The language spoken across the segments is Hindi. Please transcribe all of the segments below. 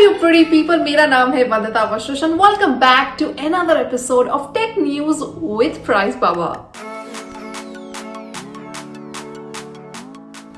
you pretty people, मेरा नाम है बन्नेdzep and welcome back to another episode of Tech News with Pricebaba.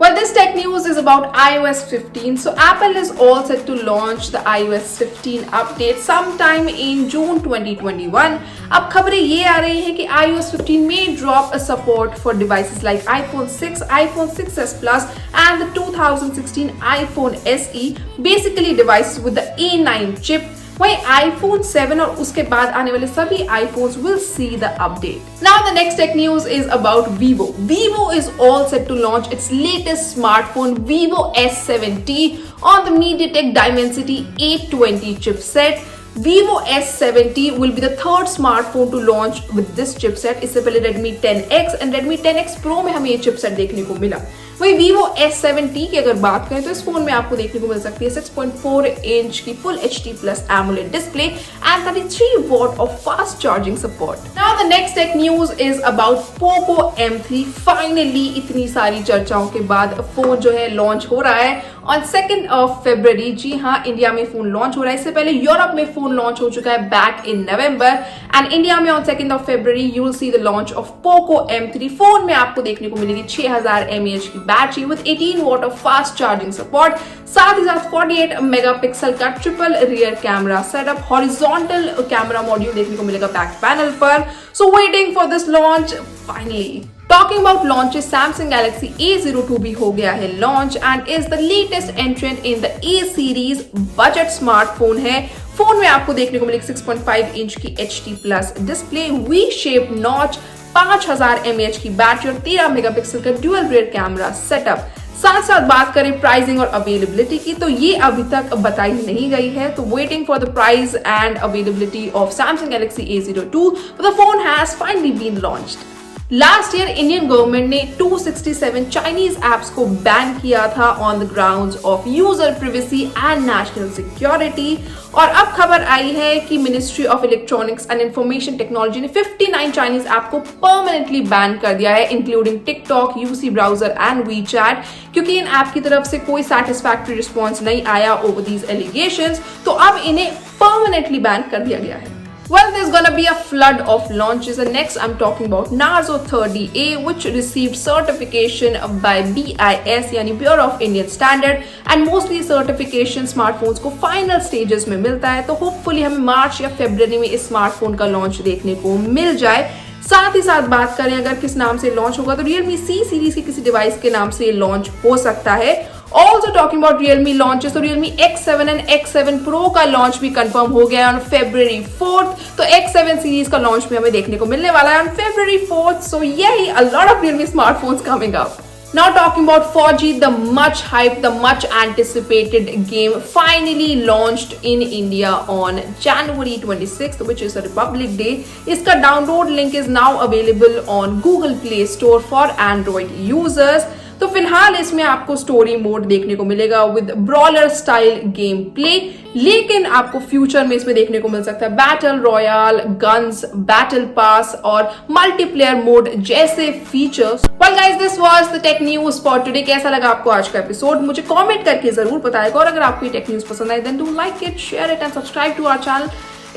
Well, this tech news is about iOS 15. So Apple is all set to launch the iOS 15 update sometime in June 2021. अब खबरें ये आ रही हैं कि iOS 15 may drop a support for devices like iPhone 6, iPhone 6s Plus and the 2016 iPhone SE, basically devices with the A9 chip. वहीं iPhone 7 और उसके बाद आने वाले सभी iPhones will see the update. Now the next tech news is about Vivo. Vivo is all set to launch its latest smartphone Vivo S7T on the MediaTek Dimensity A02 chipset. Vivo S7T will be the third smartphone to launch with this chipset. इससे पहले Redmi 10X and Redmi 10X Pro में हमें ये chipset देखने को मिला. वही Vivo S7T की अगर बात करें तो इस फोन में आपको देखने को मिल सकती है 6.4 इंच की Full HD Plus AMOLED display and 33 watt of fast charging support. Now the next tech news is about Poco M3. Finally इतनी सारी चर्चाओं के बाद फोन जो है लॉन्च हो रहा है on 2nd of February. जी हाँ, इंडिया में फोन लॉन्च हो रहा है. इससे पहले यूरोप में फोन लॉन्च हो चुका है back in November and India में on 2nd of February you will see the launch of Poco M3. Phone में आपको देखने को मिलेगी 6000 mAh की battery with 18 watt of fast charging support. साथ ही साथ 48 मेगापिक्सल का triple rear camera setup, horizontal camera module देखने को मिलेगा बैक पैनल पर. So waiting for this launch finally. Talking about launches, Samsung Galaxy A02 भी हो गया है launch and is the latest entrant in the A series. Budget smartphone है. फोन में आपको देखने को मिलेगी 6.5 इंच की HD Plus display, V shape notch, 5000 mAh की बैटरी और 13 मेगापिक्सल का ड्यूअल रियर कैमरा सेटअप. साथ साथ बात करें प्राइसिंग और अवेलेबिलिटी की तो ये अभी तक बताई नहीं गई है. तो waiting for the price and availability of Samsung Galaxy A02. The phone has finally been launched. Last year Indian government ने 267 चाइनीज एप्स को बैन किया था on the grounds of user privacy and national security. और अब खबर आई है कि ministry of electronics and information technology ने 59 चाइनीज ऐप को परमानेंटली बैन कर दिया है, including TikTok, UC browser and WeChat, क्योंकि इन ऐप की तरफ से कोई सैटिस्फैक्टरी रिस्पॉन्स नहीं आया ओवर दीज एलिगेशंस. तो अब इन्हें परमानेंटली बैन कर दिया गया है. Well, there's gonna be a flood of launches and next I'm talking about Narzo 30A which received certification by BIS यानी Bureau of Indian Standard and mostly certification smartphones को final stages में मिलता है. तो hopefully हमें मार्च या फरवरी में इस स्मार्टफोन का लॉन्च देखने को मिल जाए. साथ ही साथ बात करें अगर किस नाम से लॉन्च होगा तो Realme C सीरीज के किसी डिवाइस के नाम से लॉन्च हो सकता है. Also talking about Realme launches, तो Realme X7 and X7 Pro का लॉन्च भी कंफर्म हो गया है on February 4th. तो X7 सीरीज का लॉन्च भी हमें देखने को मिलने वाला है on February 4th. So यही a lot of Realme smartphones coming up. Now talking about FAUG, the much hyped, the much anticipated game finally launched in India on January 26th, which is a Republic Day. इसका download link is now available on Google Play Store for Android users. तो फिलहाल इसमें आपको स्टोरी मोड देखने को मिलेगा with brawler style game play, लेकिन आपको फ्यूचर में इसमें देखने को मिल सकता है battle royal, guns, battle pass और मल्टीप्लेयर मोड जैसे features. Well guys, this was the tech news for today. कैसा लगा आपको आज का एपिसोड मुझे कमेंट करके जरूर बताएगा. और अगर आपको ये टेक न्यूज पसंद आए then do like it, share it and subscribe to our channel.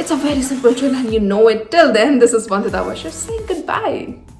It's a very simple drill and you know it. Till then, this is बन्नेdzep saying goodbye.